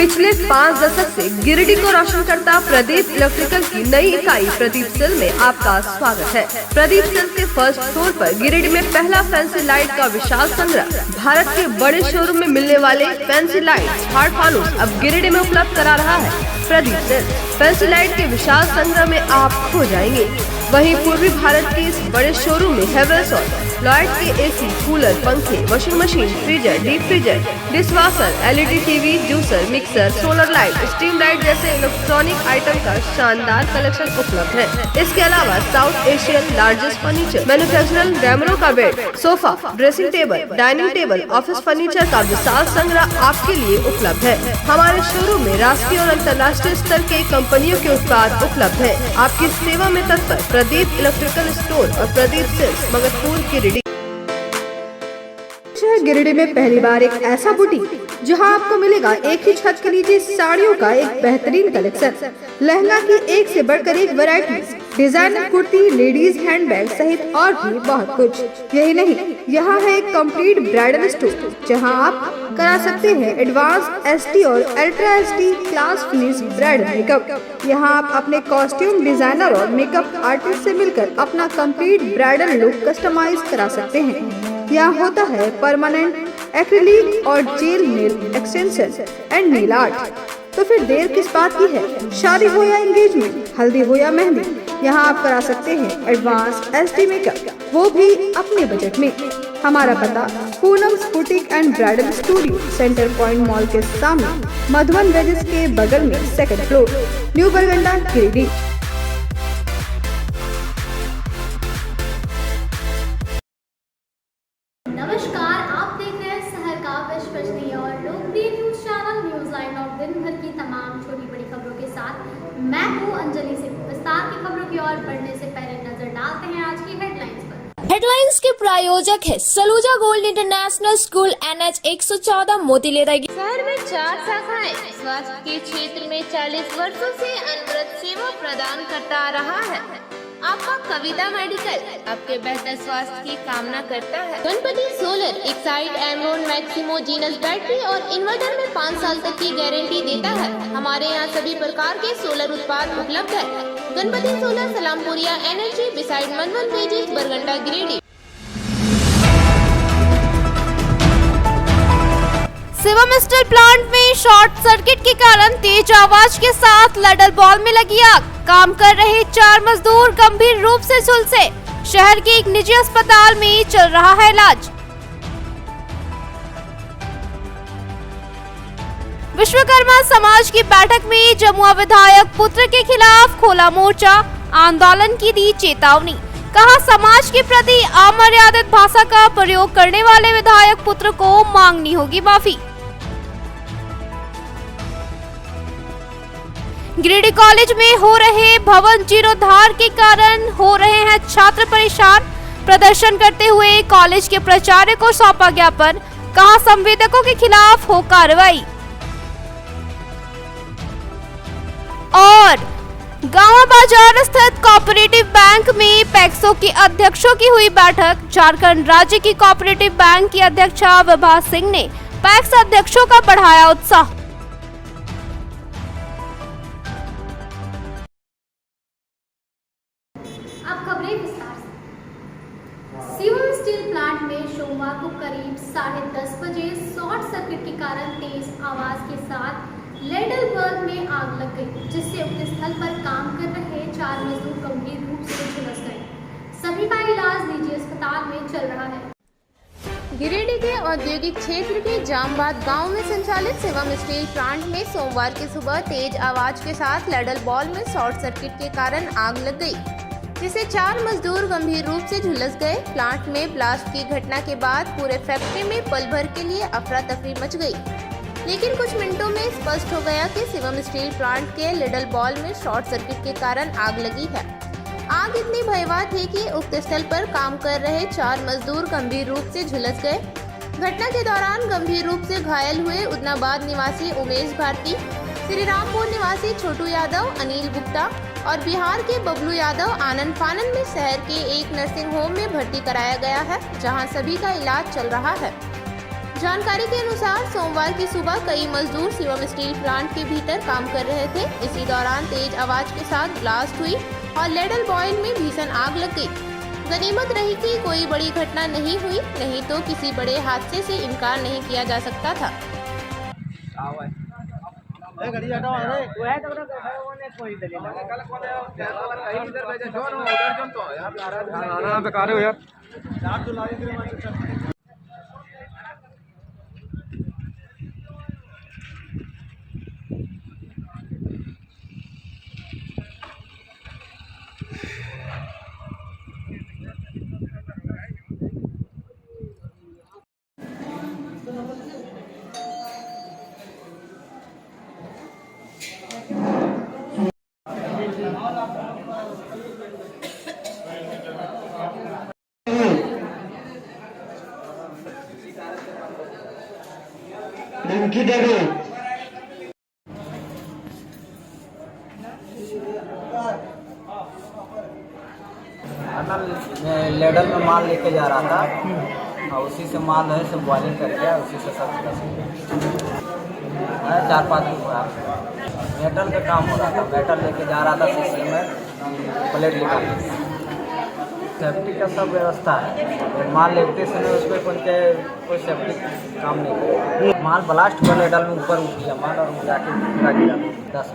पिछले 5 दशक से गिरिडीह को रोशन करता प्रदीप इलेक्ट्रिकल की नई इकाई प्रदीप सेल में आपका स्वागत है। प्रदीप सेल के फर्स्ट फ्लोर पर गिरिडीह में पहला फैंसी लाइट का विशाल संग्रह। भारत के बड़े शोरूम में मिलने वाले फैंसी लाइट हार्ड फानुस अब गिरिडीह में उपलब्ध करा रहा है प्रदीप सेल। फैंसी लाइट के विशाल संग्रह में आप खो जाएंगे। वहीं पूर्वी भारत के इस बड़े शोरूम में हेवेल्स और लॉयड के एसी, कूलर, पंखे, washing machine, freezer, deep freezer, dishwasher, LED TV, juicer, mixer, solar light, steam light जैसे इलेक्ट्रॉनिक आइटम का शानदार कलेक्शन उपलब्ध है। इसके अलावा south Asian largest furniture manufacturer Ramro का bed, sofa, dressing table, dining table, office furniture का विशाल संग्रह आपके लिए उपलब्ध है। हमारे शोरूम में राष्ट्रीय और अंतर्राष्ट्रीय स्तर के कंपनियों के उत्पाद उपलब्ध है। आपकी सेवा में तत्पर प्रदीप इलेक्ट्रिकल स्टोर और प्रदीप सेल्स, मगरपुर, गिरिडीह। गिरिडीह में पहली बार एक ऐसा बुटीक जहां आपको मिलेगा एक ही छत के नीचे साड़ियों का एक बेहतरीन कलेक्शन, लहंगा की एक से बढ़कर एक variety, designer kurti, ladies handbag सहित और भी बहुत कुछ। यही नहीं, यहाँ है एक कंप्लीट ब्राइडल स्टोर जहां आप करा सकते हैं एडवांस एसटी और ultra ST class finish bridal makeup. यहाँ आप अपने कॉस्ट्यूम डिजाइनर और मेकअप आर्टिस्ट से मिलकर अपना कंप्लीट ब्राइडल लुक कस्टमाइज करा सकते हैं। यहाँ होता है परमानेंट एक्रिलिक और jail nail extension and nail art. तो फिर देर किस बात की है? शादी हो या एंगेजमेंट, हल्दी हो या मेहंदी, यहाँ आप करा सकते हैं एडवांस एसडी मेकअप, वो भी अपने बजट में। हमारा पता Poonam's boutique and bridal studio, centre point mall के सामने, मधुबन वेजेस के बगल में, 2nd फ्लोर, न्यू बरगंडा, गिरिडीह। नमस्कार, आप देख रहे हैं शहर का विश्वसनीय और लोकप्रिय न्यूज चैनल न्यूज लाइन और दिन भर की तमाम छोटी बड़ी खबरों के साथ मैं हूं अंजलि सिंह। विस्तार की खबरों की ओर बढ़ने से पहले नजर डालते हैं आज की हेडलाइंस पर। हेडलाइंस के प्रायोजक है Saluja gold international school, NH 114, मोतीलेरा। शहर में 4 शाखाएं स्वास्थ्य के क्षेत्र में 40 वर्षों से अनवरत सेवा प्रदान करता आ रहा है। आपका कविता मेडिकल आपके बेहतर स्वास्थ्य की कामना करता है। Ganpati solar Exide Amaron Maximo genus battery और इन्वर्टर में 5 साल तक की गारंटी देता है। हमारे यहाँ सभी प्रकार के सोलर उत्पाद उपलब्ध है। Ganpati solar, Salampuria energy, beside Madhuban वेजेस, बरगंडा, गिरिडीह। शिवम स्टील प्लांट में शॉर्ट सर्किट के कारण तेज आवाज के साथ लैडल बॉल में लगी आग। काम कर रहे 4 मजदूर गंभीर रूप से झुलसे। शहर के एक निजी अस्पताल में चल रहा है इलाज। विश्वकर्मा समाज की बैठक में जमुआ विधायक पुत्र के खिलाफ खोला मोर्चा, आंदोलन की दी चेतावनी। कहा, समाज के प्रति अमर्यादित भाषा का प्रयोग करने वाले विधायक पुत्र को मांगनी होगी माफी। गिरिडीह कॉलेज में हो रहे भवन जीर्णोद्धार के कारण हो रहे हैं छात्र परेशान। प्रदर्शन करते हुए कॉलेज के प्राचार्य को सौंपा ज्ञापन। कहा, संवेदकों के खिलाफ हो कार्रवाई। और गांव बाजार स्थित कोऑपरेटिव बैंक में पैक्सो के अध्यक्षों की हुई बैठक। झारखंड राज्य की कोऑपरेटिव बैंक की अध्यक्षा विभा सिंह ने पैक्स अध्यक्षों का बढ़ाया उत्साह। अब खबरें विस्तार से। शिवम स्टील प्लांट में सोमवार को करीब 10:30 बजे शॉर्ट सर्किट के कारण तेज आवाज के साथ लैडल बल्ब में आग लग गई, जिससे उक्त स्थल पर काम कर रहे 4 मजदूर गंभीर रूप से झुलस गए। सभी का इलाज निजी अस्पताल में चल रहा है। गिरिडीह के औद्योगिक क्षेत्र के जामबाद गांव में संचालित शिवम स्टील प्लांट में सोमवार की सुबह तेज आवाज के साथ लैडल बॉल में शॉर्ट सर्किट के कारण आग लग गई, जिससे 4 मजदूर गंभीर रूप से झुलस गए। प्लांट में ब्लास्ट की घटना के बाद पूरे फैक्ट्री में पल भर के लिए अफरा तफरी मच गई, लेकिन कुछ मिनटों में स्पष्ट हो गया कि शिवम स्टील प्लांट के लिडल बॉल में शॉर्ट सर्किट के कारण आग लगी है। आग इतनी भयावह थी कि उक्त स्थल पर काम कर रहे 4 मजदूर गंभीर रूप से झुलस गए। घटना के दौरान गंभीर रूप से घायल हुए उदनाबाद निवासी उमेश भारती, श्रीरामपुर निवासी छोटू यादव, अनिल गुप्ता और बिहार के बबलू यादव आनंद फानन में शहर के एक नर्सिंग होम में भर्ती कराया गया है, जहां सभी का इलाज चल रहा है। जानकारी के अनुसार सोमवार की सुबह कई मजदूर शिवम स्टील प्लांट के भीतर काम कर रहे थे। इसी दौरान तेज आवाज के साथ ब्लास्ट हुई और लेडल बॉयल में भीषण आग लग गई। गनीमत रही कि कोई बड़ी घटना नहीं हुई, नहीं तो किसी बड़े हादसे से इनकार नहीं किया जा सकता था। मैं लेडल में माल लेके जा रहा था और उसी से माल है सब बॉयलिंग करके उसी से सब है 4-5 दिन हुआ। मेटल का काम हो रहा था, मेटल लेके जा रहा था शीशे में प्लेट निकाल के। सेफ्टी का सब व्यवस्था है, माल लेते समय उस पर कोई सेफ्टी काम नहीं किया। माल ब्लास्ट हुआ, लेडल में ऊपर उठ गया माल और जाके पूरा गिरा 10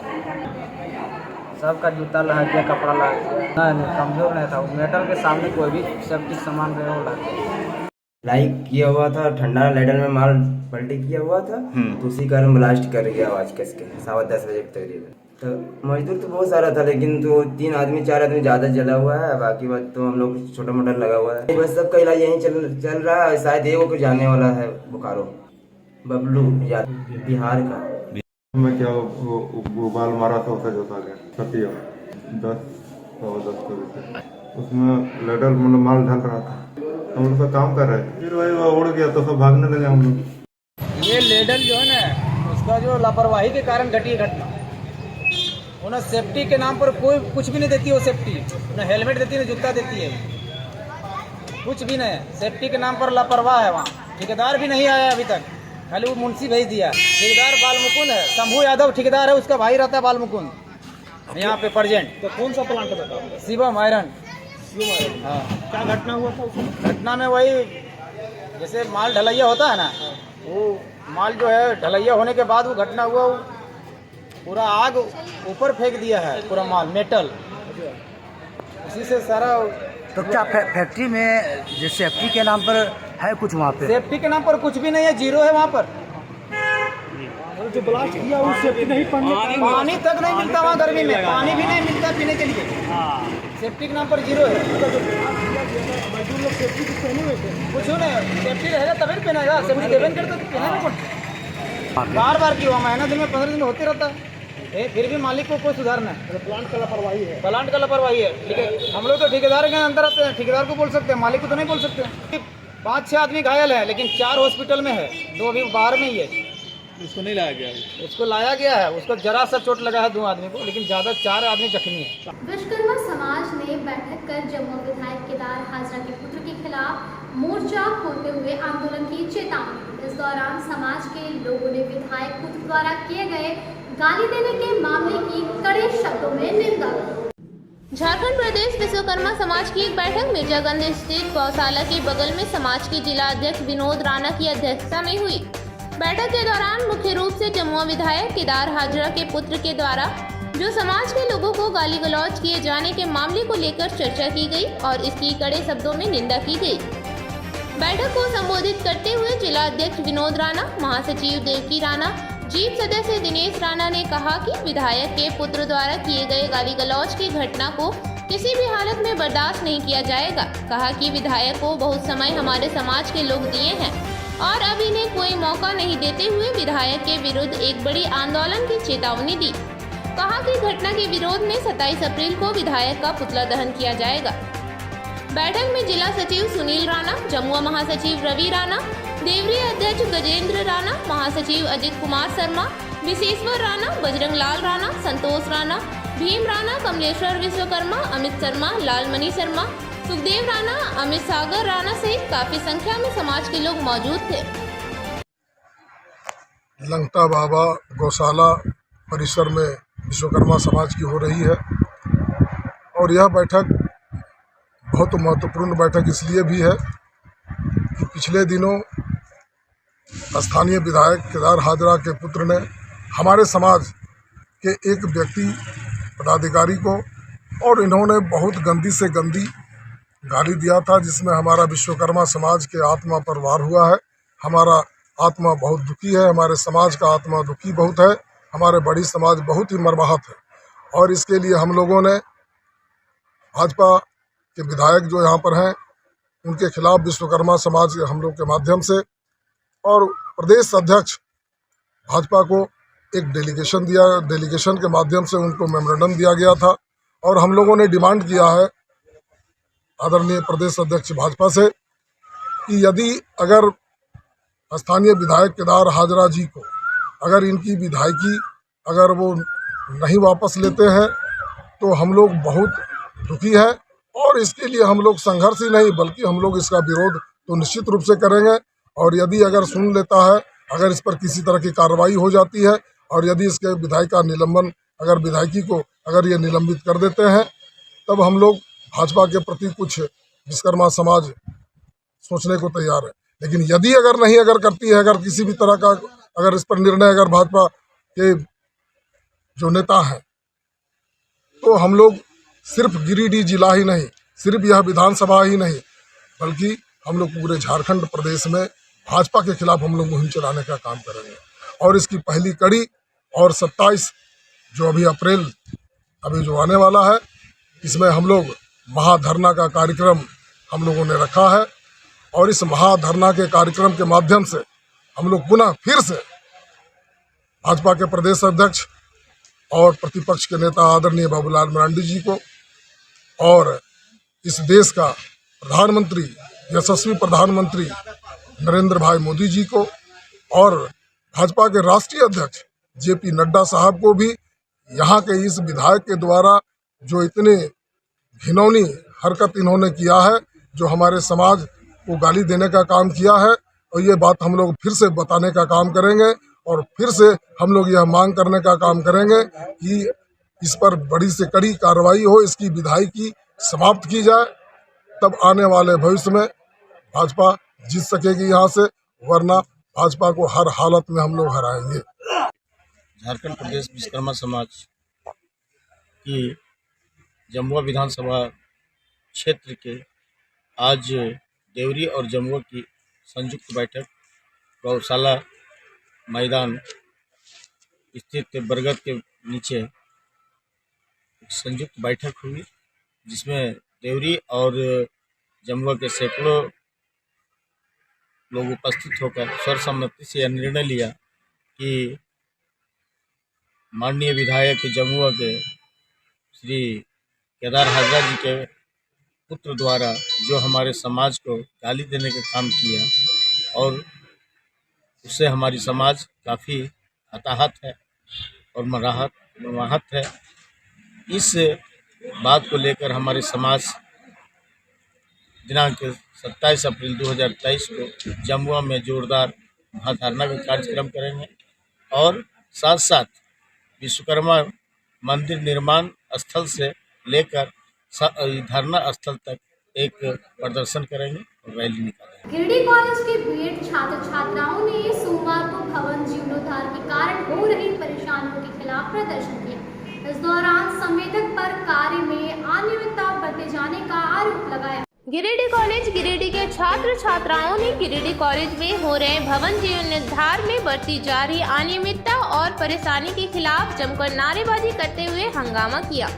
सबका जूता लग गया, कपड़ा लग गया। नहीं कमजोर नहीं था, मेटल के सामने कोई भी सेफ्टी सामान रहे वो लग गया। लाइक किया हुआ था, ठंडा लेडल में माल पलटी किया हुआ था, तो उसी कारण ब्लास्ट कर गया आवाज कस के 10:15 बजे तकरीबन। तो मजदूर तो बहुत सारा था, लेकिन तो 3 आदमी 4 आदमी ज्यादा जला हुआ है, बाकी बात तो हम लोग छोटा मोटा लगा हुआ है। बस सबका इलाज यहीं चल रहा है। शायद एगो को जाने वाला है बोकारो, बबलू या बिहार का। मैं क्या वो बाल मारा था उसका जोता गया सतिया 10 बजे। उसमें लेडल मतलब माल ढल रहा था, हम लोग का काम कर रहे थे, फिर वही वो उड़ गया तो सब भागने लगे हम लोग। ये लेडल जो है ना, उसका जो लापरवाही के कारण घटी घटना। उन्हें सेफ्टी के नाम पर कोई कुछ भी नहीं देती, वो सेफ्टी न हेलमेट देती है न जूता देती है, कुछ भी नहीं। सेफ्टी के नाम पर लापरवाह है। वहाँ ठेकेदार भी नहीं आया अभी तक, खाली वो मुंशी भेज दिया। ठेकेदार बालमुकुंद है, शंभू यादव ठेकेदार है, उसका भाई रहता है बालमुकुंद यहाँ पे प्रेजेंट। तो कौन सा प्लांट बताओ? शिवम आयरन। हाँ, क्या घटना हुआ था उसमें? घटना में वही जैसे माल ढलैया होता है ना, वो माल जो है ढलैया होने के बाद वो घटना हुआ, वो पूरा आग ऊपर फेंक दिया है, पूरा माल मेटल उसी से सारा। तो क्या फैक्ट्री में जो सेफ्टी के नाम पर है कुछ वहाँ पे? सेफ्टी के नाम पर कुछ भी नहीं है, जीरो है वहाँ पर। जो ब्लास्ट किया वो सेफ्टी नहीं पानी तक नहीं मिलता वहाँ, गर्मी में पानी भी नहीं मिलता पीने के लिए। सेफ्टी के नाम पर जीरो है। मजदूर लोग सेफ्टी कुछ पहने हुए थे? कुछ नहीं, सेफ्टी रहेगा तभी पहनेगा, सेफ्टी देवे करता तो पहनेगा कौन? बार बार क्यों, महीना दिन में 15 दिन होते रहता है, फिर भी मालिक को कोई सुधार नहीं। प्लांट का लापरवाही है। प्लांट का लापरवाही है, ठीक है। हम लोग तो ठेकेदार के अंदर आते हैं, ठेकेदार को बोल सकते हैं, मालिक को तो नहीं बोल सकते। 5-6 आदमी घायल है, लेकिन 4 हॉस्पिटल में है, 2 अभी बाहर में ही है। उसको नहीं लाया गया? उसको लाया गया है, उसको जरा सा चोट लगा है 2 आदमी को, लेकिन ज़्यादा 4 आदमी जख्मी है। विश्वकर्मा समाज ने बैठक कर जमुआ विधायक केदार हाजरा के पुत्र के खिलाफ मोर्चा खोलते हुए आंदोलन की चेतावनी। इस दौरान समाज के लोगों ने विधायक पुत्र द्वारा किए गए गाली देने के मामले की कड़े शब्दों में निंदा की। झारखंड प्रदेश विश्वकर्मा समाज की एक बैठक मिर्जागंज स्थित गौशाला के बगल में समाज के जिला अध्यक्ष विनोद राणा की अध्यक्षता में हुई। बैठक के दौरान मुख्य रूप से जमुआ विधायक केदार हाजरा के पुत्र के द्वारा जो समाज के लोगों को गाली गलौज किए जाने के मामले को लेकर चर्चा की गई और इसकी कड़े शब्दों में निंदा की गई। बैठक को संबोधित करते हुए जिला अध्यक्ष विनोद राणा, महासचिव देवकी राणा, जीप सदस्य दिनेश राणा ने कहा कि विधायक के पुत्र द्वारा किए गए गाली गलौज की घटना को किसी भी हालत में बर्दाश्त नहीं किया जाएगा। कहा कि विधायक को बहुत समय हमारे समाज के लोग दिए हैं और अब इन्हें कोई मौका नहीं देते हुए विधायक के विरुद्ध एक बड़ी आंदोलन की चेतावनी दी। कहा कि घटना के विरोध में 27 अप्रैल को विधायक का पुतला दहन किया जाएगा। बैठक में जिला सचिव सुनील राणा, जमुआ महासचिव रवि राणा, देवरी अध्यक्ष गजेंद्र राणा, महासचिव अजित कुमार शर्मा, विशेश्वर राणा, बजरंग लाल राणा, संतोष राणा, भीम राणा, कमलेश्वर विश्वकर्मा, अमित शर्मा, लालमणि शर्मा, सुखदेव राणा, अमित सागर राणा सहित काफी संख्या में समाज के लोग मौजूद थे। लंगटा बाबा गौशाला परिसर में विश्वकर्मा समाज की हो रही है। और यह बैठक बहुत महत्वपूर्ण बैठक इसलिए भी है कि पिछले दिनों स्थानीय विधायक केदार हाजरा के पुत्र ने हमारे समाज के एक व्यक्ति पदाधिकारी को और इन्होंने बहुत गंदी से गंदी गाली दिया था, जिसमें हमारा विश्वकर्मा समाज के आत्मा पर वार हुआ है। हमारा आत्मा बहुत दुखी है, हमारे समाज का आत्मा दुखी बहुत है, हमारे बड़ी समाज बहुत ही मर्माहत है। और इसके लिए हम लोगों ने भाजपा के विधायक जो यहाँ पर हैं उनके खिलाफ विश्वकर्मा समाज के हम लोग के माध्यम से और प्रदेश अध्यक्ष भाजपा को एक डेलीगेशन के माध्यम से उनको मेमोरेंडम दिया गया था। और हम लोगों ने डिमांड किया है आदरणीय प्रदेश अध्यक्ष भाजपा से कि यदि अगर स्थानीय विधायक केदार हाजरा जी को अगर इनकी विधायकी अगर वो नहीं वापस लेते हैं तो हम लोग बहुत दुखी हैं। और इसके लिए हम लोग संघर्ष ही नहीं बल्कि हम लोग इसका विरोध तो निश्चित रूप से करेंगे। और यदि अगर सुन लेता है, अगर इस पर किसी तरह की कार्रवाई हो जाती है और यदि इसके विधायक का निलंबन अगर विधायकी को अगर ये निलंबित कर देते हैं, तब हम लोग भाजपा के प्रति कुछ विश्वकर्मा समाज सोचने को तैयार है। लेकिन यदि अगर नहीं अगर करती है, अगर किसी भी तरह का अगर इस पर निर्णय अगर भाजपा के जो नेता हैं, तो हम लोग सिर्फ गिरिडीह जिला ही नहीं, सिर्फ यह विधानसभा ही नहीं, बल्कि हम लोग पूरे झारखंड प्रदेश में भाजपा के खिलाफ हम लोग मुहिम चलाने का काम करेंगे। और इसकी पहली कड़ी और 27 जो अभी अप्रैल अभी जो आने वाला है, इसमें हम लोग महाधरना का कार्यक्रम हम लोगों ने रखा है। और इस महाधरना के कार्यक्रम के माध्यम से हम लोग पुनः फिर से भाजपा के प्रदेश अध्यक्ष और प्रतिपक्ष के नेता आदरणीय बाबूलाल मरांडी जी को और इस देश का प्रधानमंत्री यशस्वी प्रधानमंत्री नरेंद्र भाई मोदी जी को और भाजपा के राष्ट्रीय अध्यक्ष जेपी नड्डा साहब को भी यहाँ के इस विधायक के द्वारा जो इतने घिनौनी हरकत इन्होंने किया है, जो हमारे समाज को गाली देने का काम किया है, और ये बात हम लोग फिर से बताने का काम करेंगे। और फिर से हम लोग यह मांग करने का काम करेंगे कि इस पर बड़ी से कड़ी कार्रवाई हो, इसकी विधायकी समाप्त की जाए, तब आने वाले भविष्य में भाजपा जीत सकेगी यहाँ से, वरना भाजपा को हर हालत में हम लोग हराएंगे। झारखंड प्रदेश विश्वकर्मा समाज की जमुआ विधानसभा क्षेत्र के आज देवरी और जमुआ की संयुक्त बैठक गौशाला मैदान स्थित बरगद के नीचे संयुक्त बैठक हुई, जिसमें देवरी और जमुआ के सैकड़ों लोग उपस्थित होकर सर्वसम्मति से यह निर्णय लिया कि माननीय विधायक जमुआ के श्री केदार हाजरा जी के पुत्र द्वारा जो हमारे समाज को गाली देने का काम किया, और उससे हमारी समाज काफ़ी हताहत है और मर्माहत है। इस बात को लेकर हमारे समाज दिनांक 27 अप्रैल 2023 को जमुआ में जोरदार महाधरना का कार्यक्रम करेंगे और साथ साथ विश्वकर्मा मंदिर निर्माण स्थल से लेकर धरना स्थल तक एक प्रदर्शन करेंगे और रैली निकालेंगे। गिरिडीह कॉलेज के बीएड छात्र छात्राओं ने सोमवार को भवन जीर्णोद्धार के कारण हो रही परेशानियों के खिलाफ प्रदर्शन किया। इस दौरान संवेदक पर कार्य में अनियमितता बरते जाने का आरोप लगाया। गिरिडीह कॉलेज गिरिडीह के छात्र छात्राओं ने गिरिडीह कॉलेज में हो रहे भवन जीर्णोद्धार में बरती जा रही अनियमितता और परेशानी के खिलाफ जमकर नारेबाजी करते हुए हंगामा किया।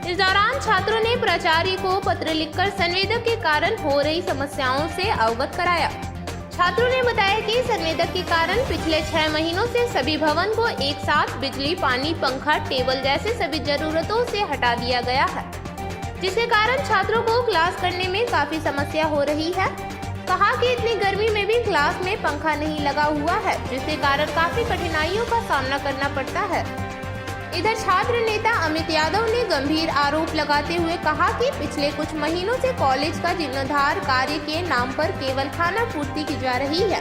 इस दौरान छात्रों ने प्राचार्य को पत्र लिखकर संवेदक के कारण हो रही समस्याओं से अवगत कराया। छात्रों ने बताया कि संवेदक के कारण पिछले 6 महीनों से सभी भवन को एक साथ बिजली, पानी, पंखा, टेबल जैसे सभी जरूरतों से हटा दिया गया है, जिसके कारण छात्रों को क्लास करने में काफी समस्या हो रही है। कहा कि इतनी गर्मी में भी क्लास में पंखा नहीं लगा हुआ है, जिसके कारण काफी कठिनाइयों का सामना करना पड़ता है। इधर छात्र नेता अमित यादव ने गंभीर आरोप लगाते हुए कहा कि पिछले कुछ महीनों से कॉलेज का जीर्णोद्धार कार्य के नाम पर केवल खाना पूर्ति की जा रही है,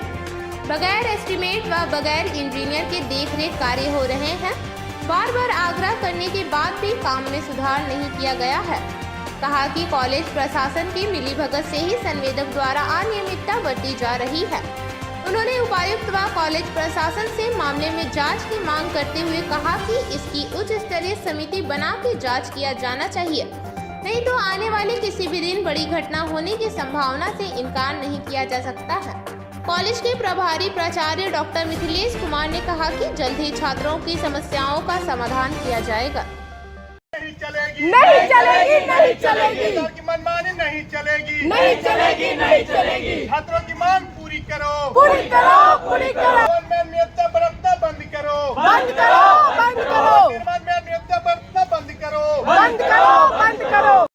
बगैर एस्टीमेट व बगैर इंजीनियर के देखरेख कार्य हो रहे हैं। बार बार आग्रह करने के बाद भी काम में सुधार नहीं किया गया है। कहा कि कॉलेज प्रशासन की मिलीभगत से ही संवेदक द्वारा अनियमितता बरती जा रही है। उन्होंने उपायुक्त व कॉलेज प्रशासन से मामले में जांच की मांग करते हुए कहा कि इसकी उच्च स्तरीय समिति बना के जांच किया जाना चाहिए, नहीं तो आने वाले किसी भी दिन बड़ी घटना होने की संभावना से इनकार नहीं किया जा सकता है। कॉलेज के प्रभारी प्राचार्य डॉक्टर मिथिलेश कुमार ने कहा कि जल्द ही छात्रों की समस्याओं का समाधान किया जाएगा। नहीं चलेगी, नहीं चलेगी, नहीं चलेगी। छात्रों की मनमानी नहीं चलेगी, नहीं चलेगी, नहीं चलेगी। छात्रों की मांग पूरी करो, पूरी करो, पूरी करो। में नियमता बरतना बंद करो, बंद करो, बंद करो। निर्माण में नियमता बरतना बंद करो, बंद करो, बंद करो।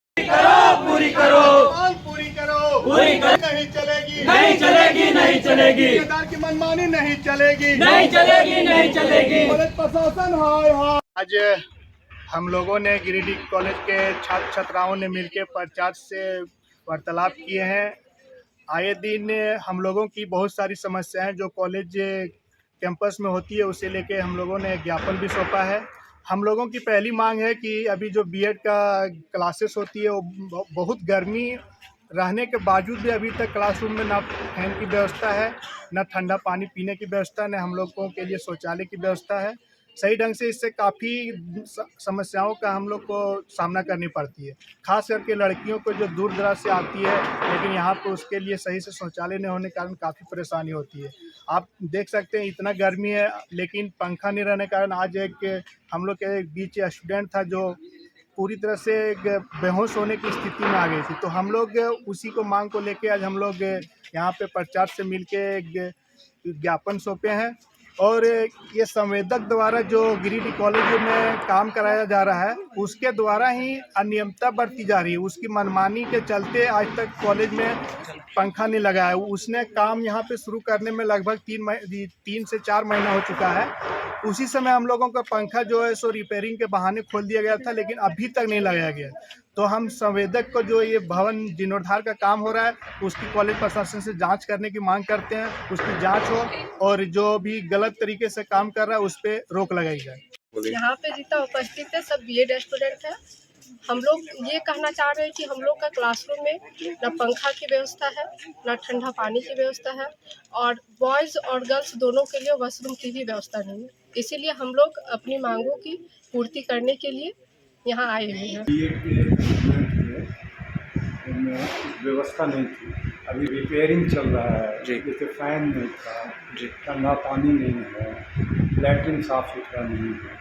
पूरी करो, मांग पूरी करो, पूरी करो। नहीं चलेगी, नहीं चलेगी, नहीं चलेगी। ठेकेदार की मनमानी नहीं चलेगी, नहीं चलेगी, नहीं चलेगी। कॉलेज प्रशासन हाय हाय। आज हम लोगों ने गिरिडीह कॉलेज के छात्र छात्राओं ने मिलकर प्राचार्य से वार्तालाप किए हैं। आए दिन हम लोगों की बहुत सारी समस्याएं जो कॉलेज कैंपस में होती है उसे लेके हम लोगों ने ज्ञापन भी सौंपा है। हम लोगों की पहली मांग है कि अभी जो बीएड का क्लासेस होती है वो बहुत गर्मी रहने के बावजूद भी अभी तक क्लासरूम में ना फैन की व्यवस्था है, ना ठंडा पानी पीने की व्यवस्था, न हम लोगों के लिए शौचालय की व्यवस्था है सही ढंग से। इससे काफ़ी समस्याओं का हम लोग को सामना करनी पड़ती है, खास करके लड़कियों को जो दूर दराज से आती है, लेकिन यहाँ पर उसके लिए सही से शौचालय नहीं होने के कारण काफ़ी परेशानी होती है। आप देख सकते हैं इतना गर्मी है, लेकिन पंखा नहीं रहने के कारण आज एक हम लोग के बीच स्टूडेंट था जो पूरी तरह से बेहोश होने की स्थिति में आ गई थी। तो हम लोग उसी को मांग को लेके आज हम लोग यहाँ पे प्राचार्य से मिलके ज्ञापन सौंपे हैं। और ये संवेदक द्वारा जो गिरिडीह कॉलेज में काम कराया जा रहा है उसके द्वारा ही अनियमितता बढ़ती जा रही है। उसकी मनमानी के चलते आज तक कॉलेज में पंखा नहीं लगा है। उसने काम यहाँ पे शुरू करने में लगभग 3 से 4 महीना हो चुका है। उसी समय हम लोगों का पंखा जो है सो रिपेयरिंग के बहाने खोल दिया गया था, लेकिन अभी तक नहीं लगाया गया। तो हम संवेदक को जो ये भवन जीर्णोद्धार का काम हो रहा है उसकी कॉलेज प्रशासन से जांच करने की मांग करते हैं, उसकी जांच हो और जो भी गलत तरीके से काम कर रहा है उस पर रोक लगाई जाए। यहाँ पे जितना उपस्थित है सब बीएड स्टूडेंट है। हम लोग ये कहना चाह रहे हैं कि हम लोग का क्लासरूम में न पंखा की व्यवस्था है, न ठंडा पानी की व्यवस्था है, और बॉयज़ और गर्ल्स दोनों के लिए वॉशरूम की भी व्यवस्था नहीं है। इसीलिए हम लोग अपनी मांगों की पूर्ति करने के लिए यहाँ आए हुए हैं। व्यवस्था नहीं थी, अभी रिपेयरिंग चल रहा है, जैसे फैन नहीं था, ठंडा पानी नहीं है, लैट्रिन साफ सुथरा नहीं है।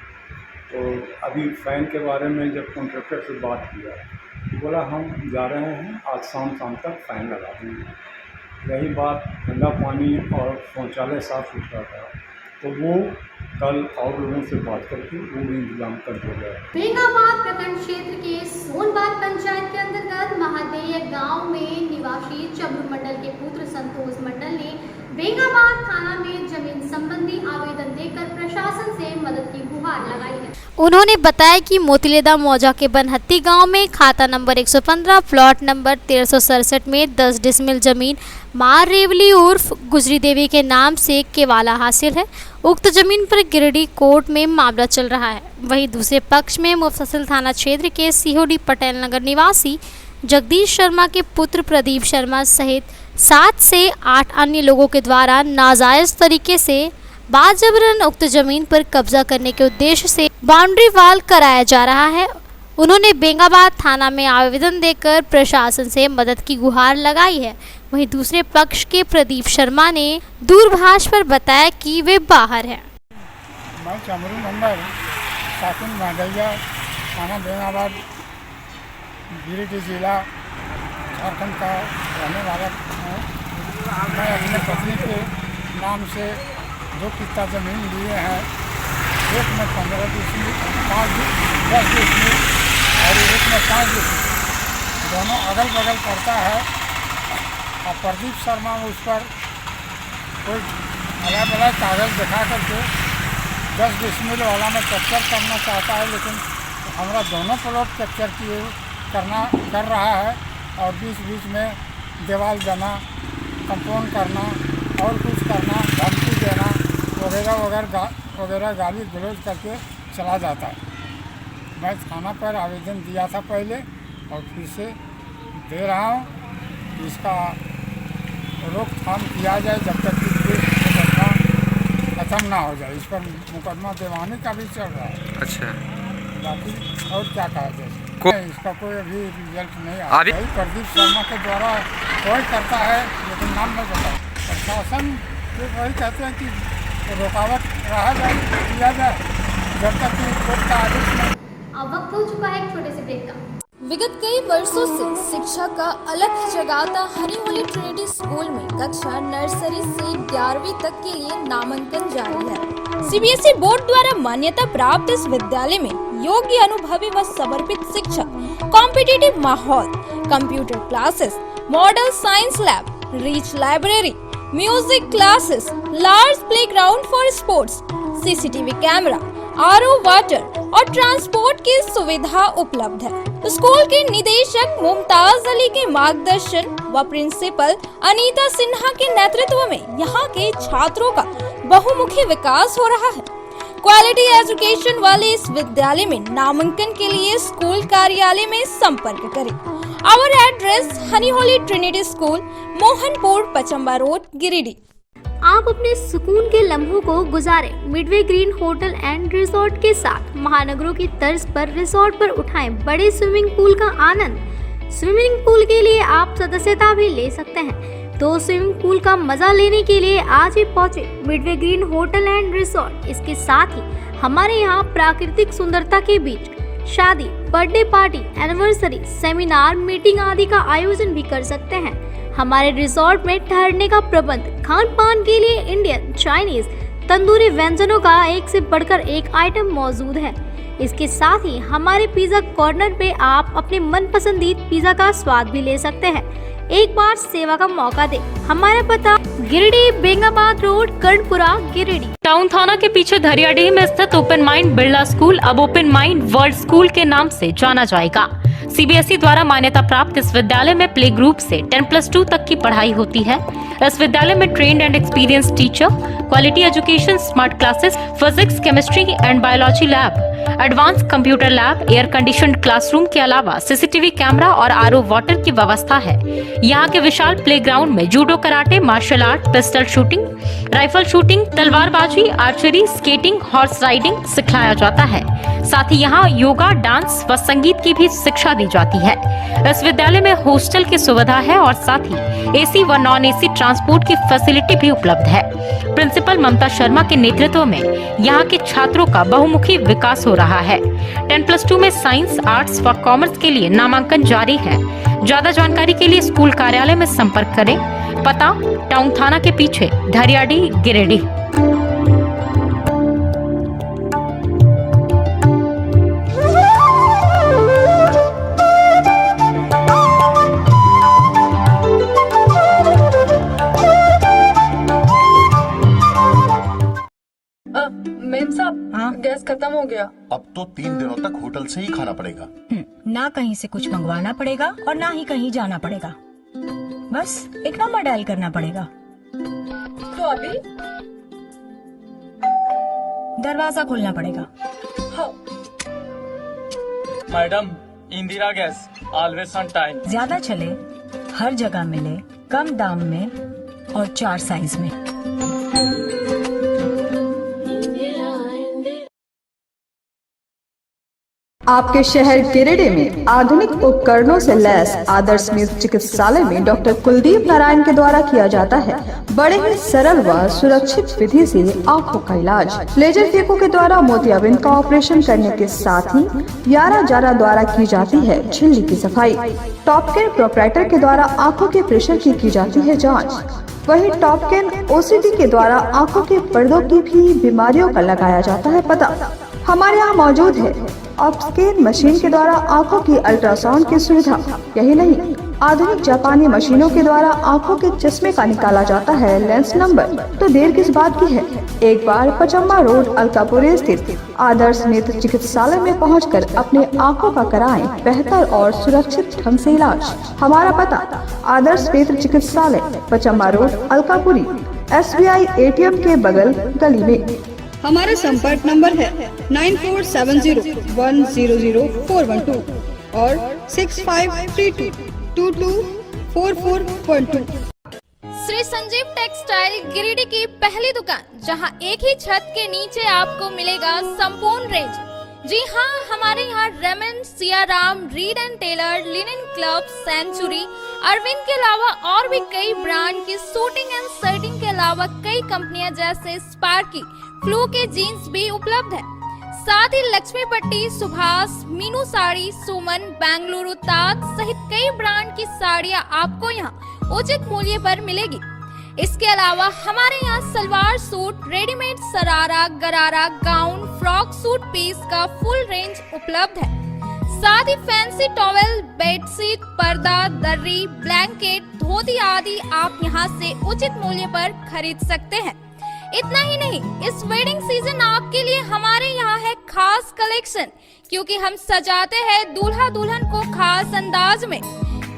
तो अभी फ़ैन के बारे में जब कॉन्ट्रैक्टर से बात किया तो बोला हम जा रहे हैं आज शाम तक फ़ैन लगा देंगे। रही बात ठंडा पानी और शौचालय साफ सुथरा था तो वो कल और लोगों से बात करके वो भी इंतजाम कर दिया गया। बेंगाबाद प्रखंड क्षेत्र के सोनबाग पंचायत के अंतर्गत महादेय गांव में निवासी चब्रू मंडल के पुत्र संतोष मंडल ने बेंगाबाद थाना में जमीन संबंधी आवेदन देकर प्रशासन से मदद की गुहार लगाई है। उन्होंने बताया कि मोतीलेदा मौजा के बनहत्ती गांव में खाता नंबर 115 प्लॉट नंबर 1367 में 10 डिसमिल जमीन मार रेवली उर्फ गुजरी देवी के नाम से केवाला हासिल है। उक्त जमीन पर गिरिडीह कोर्ट में मामला चल रहा है। वहीं दूसरे पक्ष में मुफस्सिल थाना क्षेत्र के सीहोडी पटेल नगर निवासी जगदीश शर्मा के पुत्र प्रदीप शर्मा सहित 7 से 8 अन्य लोगों के द्वारा नाजायज तरीके से बाजबरन उक्त जमीन पर कब्जा करने के उद्देश्य से बाउंड्री वाल कराया जा रहा है। उन्होंने बेंगाबाद थाना में आवेदन देकर प्रशासन से मदद की गुहार लगाई है। वहीं दूसरे पक्ष के प्रदीप शर्मा ने दूरभाष पर बताया कि वे बाहर हैं। मैं चमरू मंडल शासन महादैया थाना बेंगाबाद गिरिडीह जिला झारखंड का रहने वाला हूँ। मैं अपने पत्नी के नाम से 2 किस्ता ज़मीन लिए हैं। एक में 15 डिसमिल 10 डिसमिल और एक में 5 डिसमिल, दोनों अगल बगल पड़ता है। और प्रदीप शर्मा उस पर कोई अलग अलग कागज़ दिखा करके 10 डिसमिल वाला में कैप्चर करना चाहता है, लेकिन हमारा दोनों प्लॉट कैप्चर कर रहा है और बीच बीच में दीवार देना, कंपाउंड करना और कुछ करना, धमकी देना वगैरह गाली गलौज करके चला जाता है। मैं थाना पर आवेदन दिया था पहले और फिर से दे रहा हूँ, इसका रोकथाम किया जाए जब तक कि मुकदमा खत्म ना हो जाए। इस पर मुकदमा दीवानी का भी चल रहा है। अच्छा, बाकी और क्या कहा जाए, इसका कोई अभी रिजल्ट नहीं आया। प्रदीप शर्मा के द्वारा कोई करता है लेकिन नाम नहीं बता। प्रशासन के वही कहते हैं कि रुकावट रहा जाए, किया जाए जब तक कि कोर्ट का आदेश नहीं। अब वक्त हो चुका है एक छोटे से ब्रेक का। विगत कई वर्षों से शिक्षा का अलग जगाता हनी होली ट्रिनिटी स्कूल में कक्षा नर्सरी से 11वीं तक के लिए नामांकन जारी है। सीबीएसई बोर्ड द्वारा मान्यता प्राप्त इस विद्यालय में योग्य, अनुभवी व समर्पित शिक्षक, कॉम्पिटिटिव माहौल, computer classes, model science lab, rich library, music classes, large playground for sports, CCTV camera, RO water और ट्रांसपोर्ट की सुविधा उपलब्ध है। स्कूल के निदेशक मुमताज अली के मार्गदर्शन व प्रिंसिपल अनीता सिन्हा के नेतृत्व में यहाँ के छात्रों का बहुमुखी विकास हो रहा है। क्वालिटी एजुकेशन वाले इस विद्यालय में नामांकन के लिए स्कूल कार्यालय में संपर्क करें। आवर एड्रेस हनी holy trinity school, Mohanpur, Pachamba road, Giridih. आप अपने सुकून के लम्हों को गुजारें midway green hotel and resort के साथ। महानगरों की तर्ज पर रिजॉर्ट पर उठाएं बड़े स्विमिंग पूल का आनंद। स्विमिंग पूल के लिए आप सदस्यता भी ले सकते हैं, तो स्विमिंग पूल का मजा लेने के लिए आज ही पहुंचे Midway green hotel and resort. इसके साथ ही हमारे यहाँ प्राकृतिक सुंदरता के बीच शादी, birthday party, anniversary, seminar, meeting आदि का आयोजन भी कर सकते हैं। हमारे रिजॉर्ट में ठहरने का प्रबंध, खान पान के लिए इंडियन, चाइनीज, तंदूरी व्यंजनों का एक से बढ़कर एक आइटम मौजूद है। इसके साथ ही हमारे पिज्जा कॉर्नर पे आप अपने मनपसंदीदा पिज्जा का स्वाद भी ले सकते हैं। एक बार सेवा का मौका दे। हमारा पता गिरिडीह, बेंगाबाद रोड, कर्णपुरा, गिरिडीह। टाउन थाना के पीछे धरियाडीह में स्थित ओपन माइंड बिरला स्कूल अब ओपन माइंड वर्ल्ड स्कूल के नाम से जाना जाएगा। सीबीएसई द्वारा मान्यता प्राप्त इस विद्यालय में प्ले ग्रुप से 10+2 तक की पढ़ाई होती है। इस विद्यालय में trained and experience teacher, quality education, smart classes, physics, chemistry and biology lab, advance computer lab, air conditioned classroom के अलावा सीसीटीवी कैमरा और आरओ वाटर की व्यवस्था है। यहाँ के विशाल प्लेग्राउंड में judo, karate, martial art, pistol shooting, rifle shooting, तलवारबाजी, आर्चरी, स्केटिंग, हॉर्स राइडिंग सिखाया जाता है। साथ ही यहाँ योगा, डांस व संगीत की भी शिक्षा दी जाती है। इस विद्यालय में हॉस्टल की सुविधा है और साथ ही एसी व नॉन एसी ट्रांसपोर्ट की फैसिलिटी भी उपलब्ध है। प्रिंसिपल ममता शर्मा के नेतृत्व में यहाँ के छात्रों का बहुमुखी विकास हो रहा है। 10+2 में साइंस, आर्ट्स व कॉमर्स के लिए नामांकन जारी है। ज्यादा जानकारी के लिए स्कूल कार्यालय में संपर्क करें। पता टाउन थाना के पीछे, धरियाडीह, गिरिडीह। मेम साहब, गैस खत्म हो गया। अब तो 3 दिनों तक होटल से ही खाना पड़ेगा। ना कहीं से कुछ मंगवाना पड़ेगा और ना ही कहीं जाना पड़ेगा। बस एक नंबर डायल करना पड़ेगा। तो अभी दरवाजा खोलना पड़ेगा। हाँ। Madam, Indira gas, always on time. ज्यादा चले, हर जगह मिले, कम दाम में और 4 साइज में। आपके शहर गिरिडीह में आधुनिक उपकरणों से लैस आदर्श नेत्र चिकित्सालय में डॉक्टर कुलदीप नारायण के द्वारा किया जाता है बड़े ही सरल व सुरक्षित विधि से आंखों का इलाज। लेजर फेको के द्वारा मोतियाबिंद का ऑपरेशन करने के साथ ही 11 जारा द्वारा की जाती है झिल्ली की सफाई। टॉप केयर प्रोपराइटर के द्वारा आंखों के प्रेशर की जाती है जाँच। वही टॉप केयर ओसीडी के द्वारा आंखों के पर्दों की भी बीमारियों का लगाया जाता है पता। हमारे यहाँ मौजूद है ऑप्टिकल मशीन के द्वारा आंखों की अल्ट्रासाउंड की सुविधा। यही नहीं, आधुनिक जापानी मशीनों के द्वारा आंखों के चश्मे का निकाला जाता है लेंस नंबर। तो देर किस बात की है, एक बार पचम्बा रोड, अलकापुरी स्थित आदर्श नेत्र चिकित्सालय में पहुंचकर अपने आंखों का कराएं बेहतर और सुरक्षित ढंग से इलाज। हमारा पता आदर्श नेत्र चिकित्सालय, Pachamba road, Alkapuri. SBI ATM के बगल गली में। हमारा संपर्क नंबर है 9470100412 और 6532224412। श्री संजीव टेक्सटाइल गिरिडीह की पहली दुकान, जहां एक ही छत के नीचे आपको मिलेगा संपूर्ण रेंज। जी हाँ, हमारे यहाँ Raymond, Siyaram, Reid and Taylor, linen club, century, Arvind के अलावा और भी कई ब्रांड की सूटिंग एंड शर्टिंग के अलावा कई कंपनियां जैसे स्पार्की, फ्लू के जीन्स भी उपलब्ध है। साथ ही लक्ष्मी पट्टी, सुभाष, मीनू साड़ी, सुमन, बेंगलुरु ताज सहित कई ब्रांड की साड़ियां आपको यहाँ उचित मूल्य पर मिलेगी। इसके अलावा हमारे यहाँ सलवार सूट, रेडीमेड सरारा, गरारा, गाउन, फ्रॉक सूट पीस का फुल रेंज उपलब्ध है। साथ ही फैंसी टॉवेल, बेडशीट, पर्दा, दर्री, ब्लैंकेट, धोती आदि आप यहाँ से उचित मूल्य पर खरीद सकते हैं। इतना ही नहीं, इस वेडिंग सीजन आपके लिए हमारे यहाँ है खास कलेक्शन, क्योंकि हम सजाते हैं दूल्हा दुल्हन को खास अंदाज में।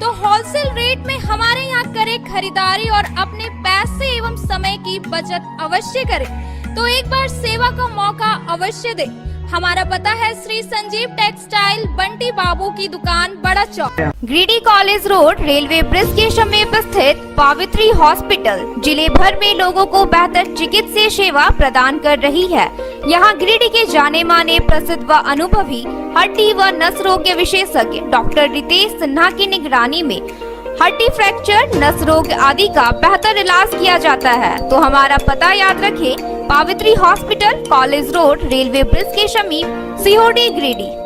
तो होलसेल रेट में हमारे यहाँ करें खरीदारी और अपने पैसे एवं समय की बचत अवश्य करें। तो एक बार सेवा का मौका अवश्य दें। हमारा पता है श्री संजीव टेक्सटाइल, बंटी बाबू की दुकान, Bada Chowk, Giridih college road, railway bridge के समीप स्थित पावित्री हॉस्पिटल जिले भर में लोगों को बेहतर चिकित्सीय सेवा प्रदान कर रही है। यहाँ गिरिडीह के जाने माने, प्रसिद्ध व अनुभवी हड्डी व नस रोग के विशेषज्ञ डॉक्टर रितेश सिन्हा की निगरानी में हड्डी फ्रैक्चर, नस रोग आदि का बेहतर इलाज किया जाता है। तो हमारा पता याद रखें, Pavitri hospital, college road, railway bridge के समीप, सीओडी, गिरिडीह।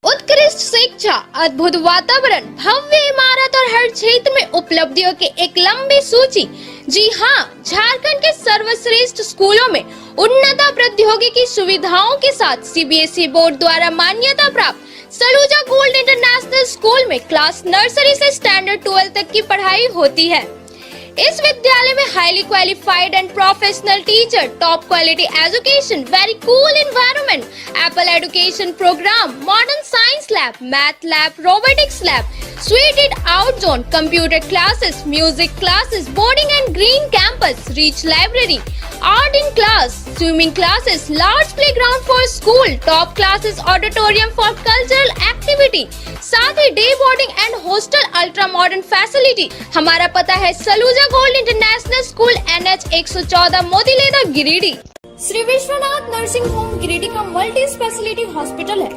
उत्कृष्ट शिक्षा, अद्भुत वातावरण, भव्य इमारत और हर क्षेत्र में उपलब्धियों की एक लंबी सूची। जी हाँ, झारखंड के सर्वश्रेष्ठ स्कूलों में उन्नत प्रौद्योगिकी सुविधाओं के साथ सीबीएसई बोर्ड द्वारा मान्यता प्राप्त सलूजा गोल्ड इंटरनेशनल स्कूल में क्लास नर्सरी से स्टैंडर्ड 12 तक की पढ़ाई होती है। इस विद्यालय में highly qualified and professional teacher, top quality education, very cool environment, Apple education programme, modern science lab, math lab, robotics lab, suited out zone, computer classes, music classes, boarding and green campus, rich library, art in class, swimming classes, large playground for school, top classes, auditorium for cultural activity, साथ ही day boarding and hostel ultra modern facility. हमारा पता है Saluja gold international school, NH 114, Motileda, Giridih. Shri Vishwanath nursing home Giridih का multi speciality hospital है।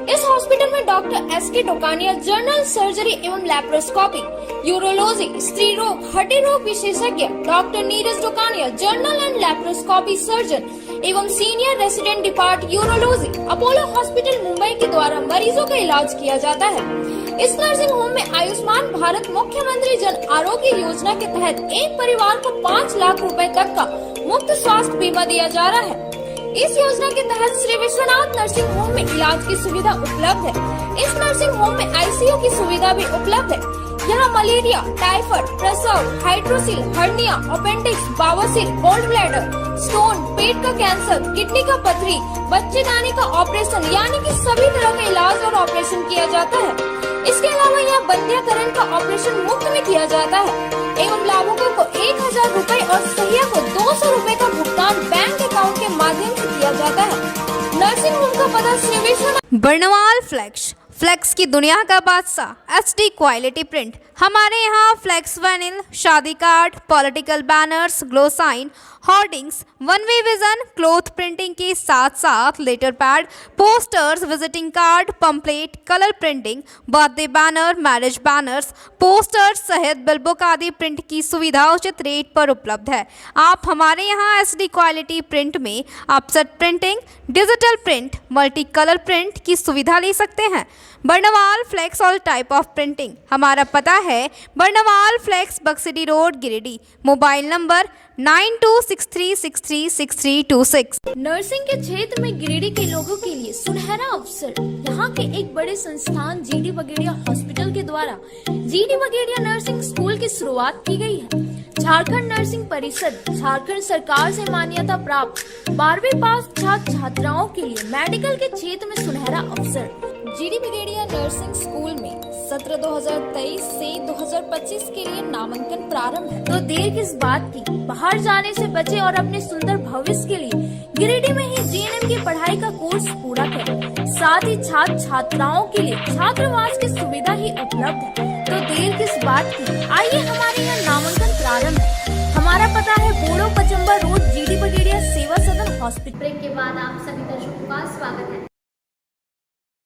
इस hospital में doctor SK Tokania general surgery एवं लैप्रोस्कोपी, यूरोलॉजी, स्त्री रोग, हड्डी रोग विशेषज्ञ, doctor Neeraj Tokania general and laparoscopy surgeon एवं senior resident depart urology, Apollo hospital Mumbai के द्वारा मरीजों का इलाज किया जाता है। इस नर्सिंग होम में आयुष्मान भारत मुख्यमंत्री जन आरोग्य योजना के तहत एक परिवार को 5 लाख रुपए तक का मुफ्त स्वास्थ्य बीमा दिया जा रहा है। इस योजना के तहत श्री विश्वनाथ नर्सिंग होम में इलाज की सुविधा उपलब्ध है। इस नर्सिंग होम में ICU की सुविधा भी उपलब्ध है। यहाँ मलेरिया, टाइफाइड, प्रसव, हाइड्रोसिल, हर्निया, अपेंडिक्स, बावसीर, गोल्ड ब्लैडर, स्टोन, पेट का कैंसर, किडनी का पथरी, बच्चेदानी का ऑपरेशन यानी कि सभी तरह का इलाज और ऑपरेशन किया जाता है। इसके अलावा यहाँ बंध्याकरण का ऑपरेशन मुफ्त में किया जाता है एवं लाभुकों को 1000 रुपए और सहिया को 200 रुपए का भुगतान बैंक अकाउंट के माध्यम से किया जाता है। नर्सिंग होम का पता श्री विश्वनाथ। बर्नवाल फ्लेक्स की दुनिया का बादशाह, HD क्वालिटी प्रिंट। हमारे यहाँ फ्लेक्स वैनिल, शादी card, political banners, glow sign, hoardings, one way vision, cloth printing के साथ साथ letter pad, posters, visiting card, pamphlet, colour printing, birthday banner, marriage banners, posters सहित बिल बुक आदि print की सुविधा उचित रेट पर उपलब्ध है। आप हमारे यहाँ SD क्वालिटी प्रिंट में offset printing, digital print, multi colour print की सुविधा ले सकते हैं। Barnwal flex all type of printing. हमारा पता है Barnwal flex, Baksidih road, Giridih. Mobile number 9263636326। Nursing के क्षेत्र में गिरिडीह के लोगों के लिए सुनहरा अवसर। यहाँ के एक बड़े संस्थान GD बगेड़िया हॉस्पिटल के द्वारा GD बगेड़िया नर्सिंग स्कूल की शुरुआत की गई है। झारखंड नर्सिंग परिषद झारखंड सरकार से मान्यता प्राप्त 12वीं पास छात्र छात्राओं के लिए मेडिकल के क्षेत्र में सुनहरा अवसर। GD बगेड़िया नर्सिंग स्कूल में सत्र 2023 से 2025 के लिए नामांकन प्रारंभ है, तो देर किस बात की। बाहर जाने से बचे और अपने सुंदर भविष्य के लिए गिरिडीह में ही जीएनएम की पढ़ाई का कोर्स पूरा करें। साथ ही छात्र छात्राओं के लिए छात्रावास की सुविधा ही उपलब्ध है, तो देर किस बात की। आइए हमारे यहाँ नामांकन प्रारंभ है। हमारा पता है बोड़ो पचम्बा रोड, जीडी पटेरिया सेवा सदन हॉस्पिटल। ब्रेक के बाद आप सभी दर्शकों का स्वागत है।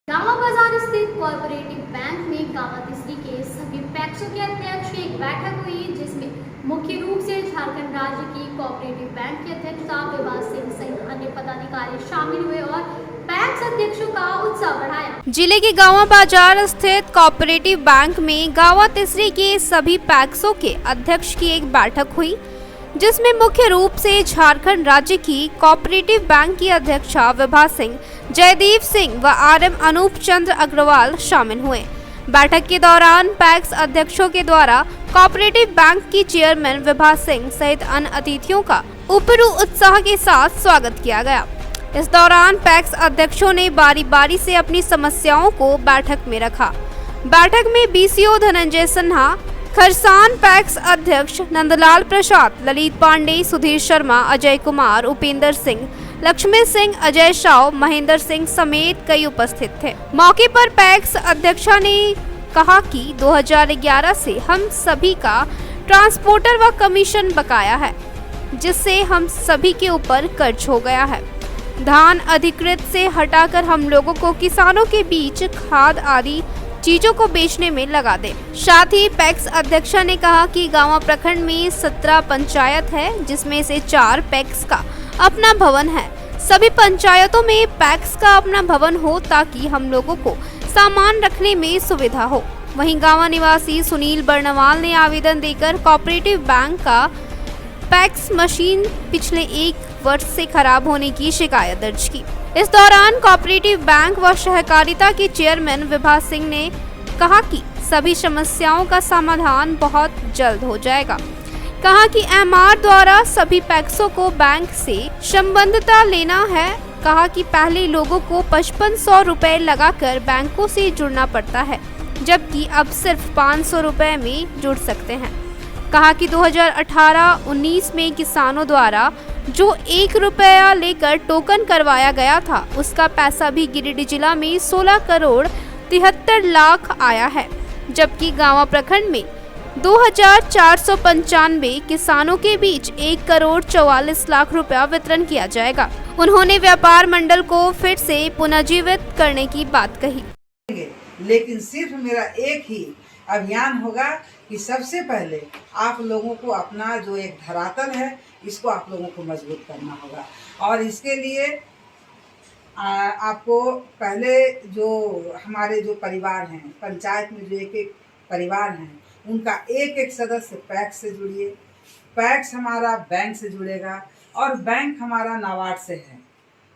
गावा बाजार स्थित कोऑपरेटिव बैंक में गावा तीसरी के सभी पैक्सों के अध्यक्ष की एक बैठक हुई, जिसमें मुख्य रूप से झारखंड राज्य की कोऑपरेटिव बैंक के अध्यक्ष विभास सिंह सहित अन्य पदाधिकारी शामिल हुए और पैक्स अध्यक्षों का उत्साह बढ़ाया। जिले के गावा बाजार स्थित कोऑपरेटिव बैंक में गावा तीसरी के सभी पैक्सों के अध्यक्ष की एक बैठक हुई, जिसमें मुख्य रूप से झारखंड राज्य की कोऑपरेटिव बैंक की अध्यक्षा विभा सिंह, जयदीप सिंह व आरएम अनूप चंद्र अग्रवाल शामिल हुए। बैठक के दौरान पैक्स अध्यक्षों के द्वारा कोऑपरेटिव बैंक की चेयरमैन विभा सिंह सहित अन्य अतिथियों का उपरू उत्साह के साथ स्वागत किया गया। इस दौरान पैक्स अध्यक्षों ने बारी बारी से अपनी समस्याओं को बैठक में रखा। बैठक में बीसीओ धनंजय सिन्हा, खरसान पैक्स अध्यक्ष नंदलाल प्रसाद, ललित पांडे, सुधीर शर्मा, अजय कुमार, उपेंद्र सिंह, लक्ष्मी सिंह, अजय शाह, महेंद्र सिंह समेत कई उपस्थित थे। मौके पर पैक्स अध्यक्षा ने कहा कि 2011 से हम सभी का ट्रांसपोर्टर व कमीशन बकाया है, जिससे हम सभी के ऊपर कर्ज हो गया है। धान अधिकृत से हटाकर हम लोगों को किसानों के बीच खाद आदि चीजों को बेचने में लगा दे। साथ ही पैक्स अध्यक्षा ने कहा कि गावा प्रखंड में 17 पंचायत है, जिसमें से 4 पैक्स का अपना भवन है। सभी पंचायतों में पैक्स का अपना भवन हो ताकि हम लोगों को सामान रखने में सुविधा हो। वहीं गावा निवासी सुनील बर्णवाल ने आवेदन देकर कोऑपरेटिव बैंक का पैक्स मशीन पिछले 1 वर्ष से खराब होने की शिकायत दर्ज की। इस दौरान कोऑपरेटिव बैंक व सहकारिता की चेयरमैन विभा सिंह ने कहा कि सभी समस्याओं का समाधान बहुत जल्द हो जाएगा। कहा कि एमआर द्वारा सभी पैक्सों को बैंक से संबद्धता लेना है। कहा कि पहले लोगों को 5500 रुपए लगाकर बैंकों से जुड़ना पड़ता है, जबकि अब सिर्फ 500 रुपए में जुड़ सकते हैं। कहा कि 2018-19 में किसानों द्वारा जो 1 रुपया लेकर टोकन करवाया गया था, उसका पैसा भी गिरिडीह जिला में 16 करोड़ 73 लाख आया है, जबकि गावा प्रखंड में 2495 किसानों के बीच 1 करोड़ 44 लाख रुपया वितरण किया जाएगा। उन्होंने व्यापार मंडल को फिर से पुनर्जीवित करने की बात कही। लेकिन सिर्फ मेरा एक ही अभियान होगा कि सबसे पहले आप लोगों को अपना जो एक धरातल है, इसको आप लोगों को मजबूत करना होगा। और इसके लिए आपको पहले जो हमारे जो परिवार हैं, पंचायत में जो एक परिवार हैं, उनका एक सदस्य पैक्स से जुड़िए। पैक्स हमारा बैंक से जुड़ेगा और बैंक हमारा नाबार्ड से है,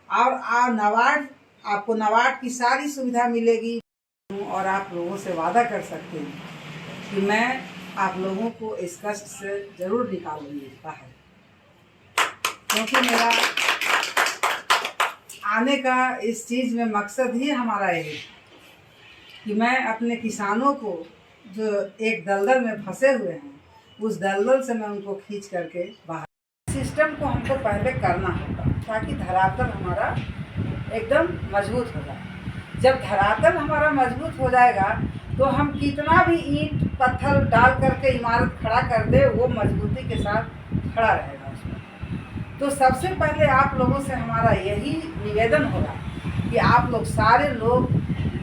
और नाबार्ड आपको नाबार्ड की सारी सुविधा मिलेगी। और आप लोगों से वादा कर सकते हैं कि मैं आप लोगों को इस कष्ट से जरूर निकालूंगी बाहर, क्योंकि मेरा आने का इस चीज़ में मकसद ही हमारा यही कि मैं अपने किसानों को जो एक दलदल में फंसे हुए हैं, उस दलदल से मैं उनको खींच करके बाहर। सिस्टम को हमको पहले करना होगा ताकि धरातल हमारा एकदम मजबूत हो जाए। जब धरातल हमारा मजबूत हो जाएगा तो हम कितना भी ईंट पत्थर डाल करके इमारत खड़ा कर दे, वो मजबूती के साथ खड़ा रहेगा उसमें। तो सबसे पहले आप लोगों से हमारा यही निवेदन होगा कि आप लोग सारे लोग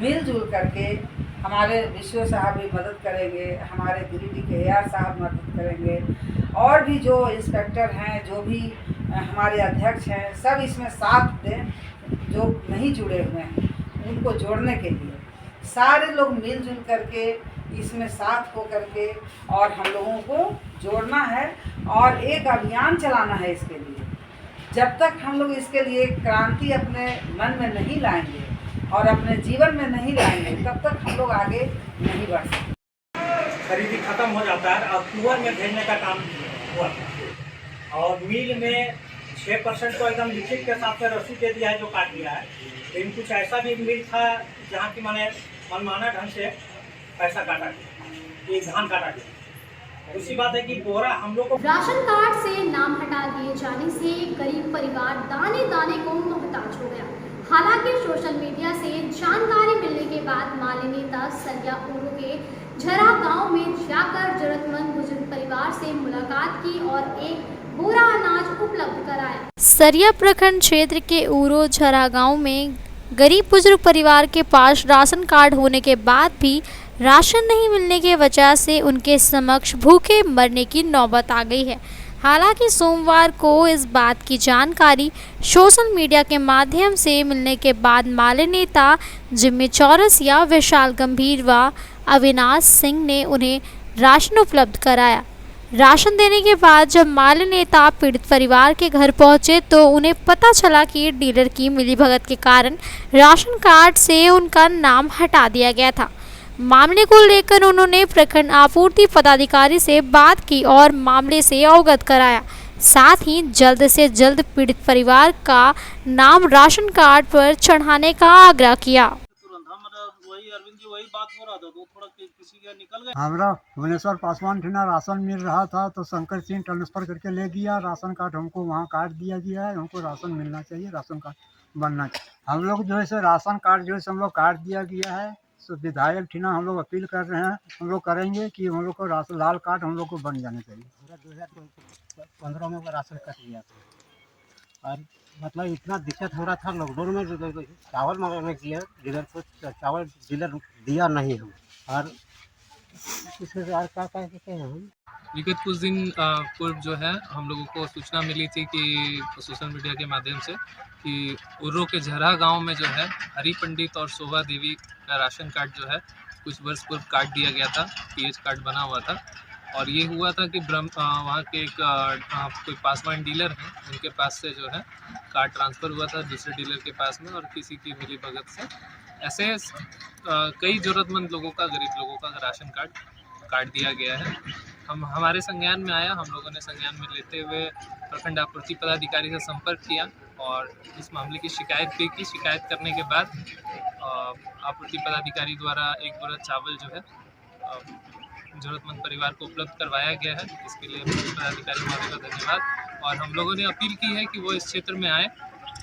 मिलजुल करके, हमारे विश्व साहब भी मदद करेंगे, हमारे गिरिडीह के AR साहब मदद करेंगे, और भी जो इंस्पेक्टर हैं, जो भी हमारे अध्यक्ष हैं, सब इसमें साथ दें। जो नहीं जुड़े हुए हैं उनको जोड़ने के लिए सारे लोग मिलजुल करके इसमें साथ हो करके और हम लोगों को जोड़ना है और एक अभियान चलाना है इसके लिए। जब तक हम लोग इसके लिए क्रांति अपने मन में नहीं लाएंगे और अपने जीवन में नहीं लाएंगे, तब तक हम लोग आगे नहीं बढ़ सकते। खरीदी खत्म हो जाता है और कुंवर में भेजने का काम हुआ था, और मिल में 6% को एकदम लिखित के साथ में रसीद दे दिया है, जो काट दिया है। लेकिन कुछ ऐसा भी मिल था जहाँ की मैंने मनमाना ढंग से पैसा काटा गया, ये धान काटा गया। दूसरी बात है कि बोरा हम लोग को राशन कार्ड से नाम हटा दिए जाने से गरीब परिवार दाने दाने को मोहताज हो गया। हालांकि सोशल मीडिया से जानकारी मिलने के बाद माले नेता सरिया उरो के झरा गांव में जाकर जरूरतमंद बुजुर्ग परिवार से मुलाकात की और एक बोरा अनाज उपलब्ध कराया। सरिया प्रखंड क्षेत्र के उरो झरा गांव में गरीब बुजुर्ग परिवार के पास राशन कार्ड होने के बाद भी राशन नहीं मिलने की वजह से उनके समक्ष भूखे मरने की नौबत आ गई है। हालांकि सोमवार को इस बात की जानकारी सोशल मीडिया के माध्यम से मिलने के बाद माले नेता जिम्मी चौरसिया, विशाल गंभीर व अविनाश सिंह ने उन्हें राशन उपलब्ध कराया। राशन देने के बाद जब माले नेता पीड़ित परिवार के घर पहुंचे तो उन्हें पता चला कि डीलर की मिलीभगत के कारण राशन कार्ड से उनका नाम हटा दिया गया था। मामले को लेकर उन्होंने प्रखंड आपूर्ति पदाधिकारी से बात की और मामले से अवगत कराया। साथ ही जल्द से जल्द पीड़ित परिवार का नाम राशन कार्ड पर चढ़ाने का आग्रह किया। हमारा भुवनेश्वर पासवान थाना राशन मिल रहा था तो शंकर सिंह ट्रांसफर करके ले गया। राशन कार्ड हमको वहाँ काट दिया गया है। हमको राशन मिलना चाहिए, राशन कार्ड बनना चाहिए। हम लोग जो है सो राशन कार्ड जो है हम लोग काट दिया गया है। तो विधायक ठीना हम लोग अपील कर रहे हैं, हम लोग करेंगे कि हम लोग को राशन लाल कार्ड हम लोग को बन जाना चाहिए। 2015 में राशन कट गया था और मतलब इतना दिक्कत हो रहा था लॉकडाउन में। चावल मंगाने के लिए डीलर को चावल डीलर दिया नहीं हम, और क्या कहते हैं हम विगत कुछ दिन पूर्व जो है हम लोगों को सूचना मिली थी कि सोशल मीडिया के माध्यम से कि उर्रो के झरा गांव में जो है हरि पंडित और शोभा देवी का राशन कार्ड जो है कुछ वर्ष पूर्व काट दिया गया था। पीएच कार्ड बना हुआ था और ये हुआ था कि वहाँ के एक कोई पासवान डीलर हैं, उनके पास से जो है कार्ड ट्रांसफ़र हुआ था दूसरे डीलर के पास में, और किसी की मिलीभगत से ऐसे कई ज़रूरतमंद लोगों का, गरीब लोगों का राशन कार्ड काट दिया गया है। हमारे संज्ञान में आया, हम लोगों ने संज्ञान में लेते हुए प्रखंड आपूर्ति पदाधिकारी से संपर्क किया और इस मामले की शिकायत भी की। शिकायत करने के बाद आपूर्ति पदाधिकारी द्वारा एक बोरा चावल जो है ज़रूरतमंद परिवार को उपलब्ध करवाया गया है। इसके लिए पदाधिकारी महोदय का धन्यवाद। और हम लोगों ने अपील की है कि वो इस क्षेत्र में आए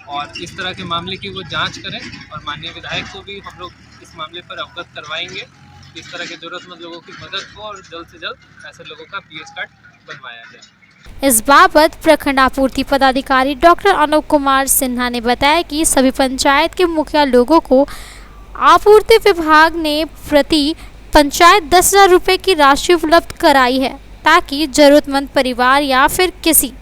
और इस तरह के मामले की वो जांच करें, और माननीय विधायक को भी हम लोग इस मामले पर अवगत करवाएंगे। इस तरह के ज़रूरतमंद लोगों की मदद हो और जल्द से जल्द ऐसे लोगों का पीएच कार्ड बनवाया जाए। इस बाबत प्रखंड आपूर्ति पदाधिकारी डॉक्टर अनूप कुमार सिन्हा ने बताया कि सभी पंचायत के मुखिया लोगों को आपूर्ति विभाग ने प्रति पंचायत 10,000 रुपये की राशि उपलब्ध कराई है ताकि जरूरतमंद परिवार या फिर किसी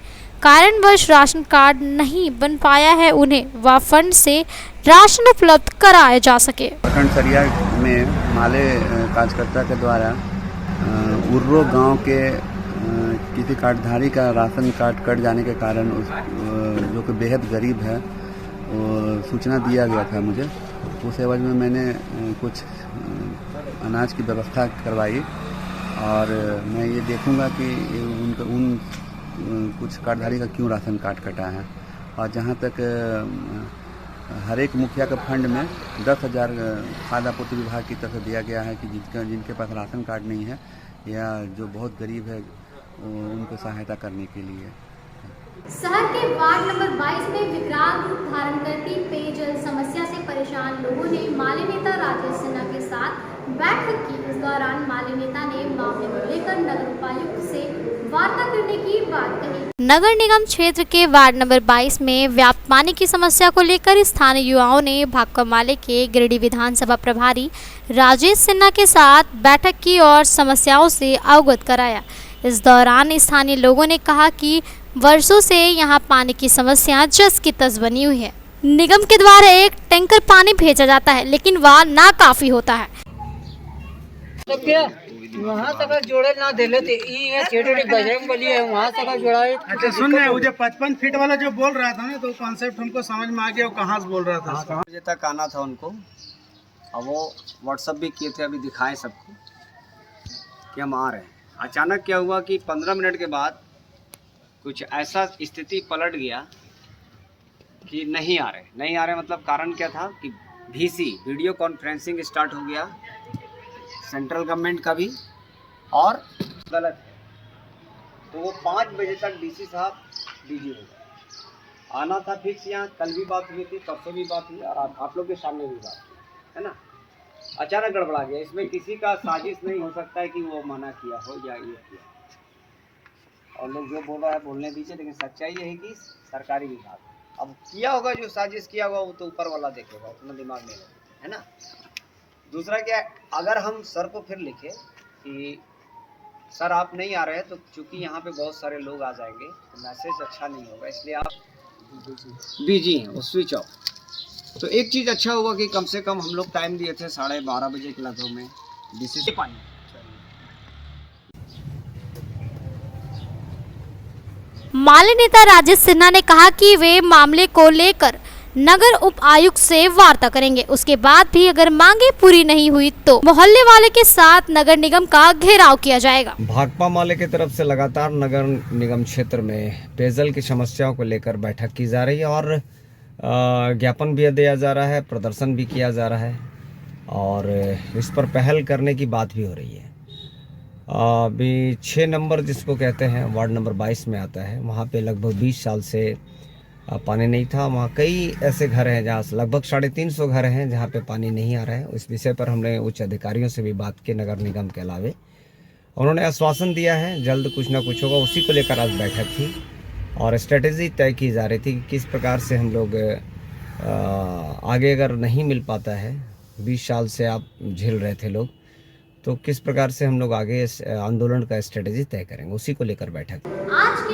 कारणवश राशन कार्ड नहीं बन पाया है उन्हें वह फंड से राशन उपलब्ध कराया जा सके। प्रखंड सरिया में माले कार्यकर्ता के द्वारा उर्रो गांव के किसी कार्डधारी का राशन कार्ड कट जाने के कारण जो कि बेहद गरीब है वो सूचना दिया गया था मुझे। उस एवज में मैंने कुछ अनाज की व्यवस्था करवाई और मैं ये देखूंगा कि कुछ कार्डधारी का क्यों राशन कार्ड कटा है। और जहाँ तक हर एक मुखिया के फंड में 10,000 खाद्य आपूर्ति विभाग की तरफ से दिया गया है कि जिनके पास राशन कार्ड नहीं है या जो बहुत गरीब है उनको सहायता करने के लिए। शहर के वार्ड नंबर 22 में विकराल रूप धारण करती पेयजल समस्या से परेशान लोगों ने माले नेता राजेश सिन्हा के साथ बैठक की। इस दौरान माले नेता ने मामले को लेकर नगर उपायुक्त से वार्ता करने की बात कही। नगर निगम क्षेत्र के वार्ड नंबर 22 में व्याप्त पानी की समस्या को लेकर स्थानीय युवाओं ने भाकपा माले के गिरिडीह विधानसभा प्रभारी राजेश सिन्हा के साथ बैठक की और समस्याओं से अवगत कराया। इस दौरान स्थानीय लोगों ने कहा कि वर्षों से यहां पानी की समस्या जस की तस बनी हुई है। निगम के द्वारा एक टैंकर पानी भेजा जाता है लेकिन वह नाकाफी होता है। वहाँ तक जोड़े ना दे लेते बजरंग बली है वहाँ तक जोड़ाए। अच्छा सुन रहे, वो जो 55 फीट वाला जो बोल रहा था ना तो कॉन्सेप्ट हमको समझ में आ गया। वो कहाँ से बोल रहा था? 5 बजे तक आना था उनको, अब वो व्हाट्सअप भी किए थे, अभी दिखाएं सबको कि हम आ रहे हैं। अचानक क्या हुआ कि 15 मिनट के बाद कुछ ऐसा स्थिति पलट गया कि नहीं आ रहे मतलब कारण क्या था कि वीसी वीडियो कॉन्फ्रेंसिंग स्टार्ट हो गया सेंट्रल गवर्नमेंट का भी और गलत है। तो वो 5 बजे तक डीसी साहब बिजी हो गए। आना था फिक्स, यहाँ कल भी बात हुई थी, परसों भी बात हुई और आप लोग के सामने भी बात हुई, है ना। अचानक गड़बड़ा गया। इसमें किसी का साजिश नहीं हो सकता है कि वो मना किया हो या ये किया। और लोग जो बोल रहा है बोलने दीजिए, लेकिन सच्चाई ये है कि सरकारी विभाग अब किया होगा, जो साजिश किया होगा वो तो ऊपर वाला देखेगा, उतना दिमाग नहीं लगेगा, है ना। दूसरा क्या, अगर हम सर को फिर लिखे कि सर आप नहीं आ रहे हैं, तो चूंकि यहाँ पे बहुत सारे लोग आ जाएंगे तो मैसेज अच्छा नहीं होगा, इसलिए आप बिजी हैं, वो स्विच ऑफ। तो एक चीज़ अच्छा हुआ कि कम से कम हम लोग टाइम दिए थे 12:30 बजे के लगभग में डीसी पानी। माले नेता राजेश सिन्हा ने कहा कि वे मामले को लेकर नगर उप आयुक्त से वार्ता करेंगे। उसके बाद भी अगर मांगे पूरी नहीं हुई तो मोहल्ले वाले के साथ नगर निगम का घेराव किया जाएगा। भाकपा माले की तरफ से लगातार नगर निगम क्षेत्र में पेयजल की समस्याओं को लेकर बैठक की जा रही है और ज्ञापन भी दिया जा रहा है, प्रदर्शन भी किया जा रहा है और इस पर पहल करने की बात भी हो रही है। अभी 6 नंबर जिसको कहते हैं, वार्ड नंबर 22 में आता है, वहाँ पे लगभग 20 साल से पानी नहीं था। वहाँ कई ऐसे घर हैं जहाँ लगभग 350 घर हैं जहाँ पे पानी नहीं आ रहा है। इस विषय पर हमने उच्च अधिकारियों से भी बात की, नगर निगम के अलावे। उन्होंने आश्वासन दिया है जल्द कुछ ना कुछ होगा। उसी को लेकर आज बैठक थी और स्ट्रेटेजी तय की जा रही थी कि किस प्रकार से हम लोग आगे, अगर नहीं मिल पाता है, 20 साल से आप झेल रहे थे लोग, तो किस प्रकार से हम लोग आगे इस आंदोलन का स्ट्रेटेजी तय करेंगे, उसी को लेकर बैठक। आज के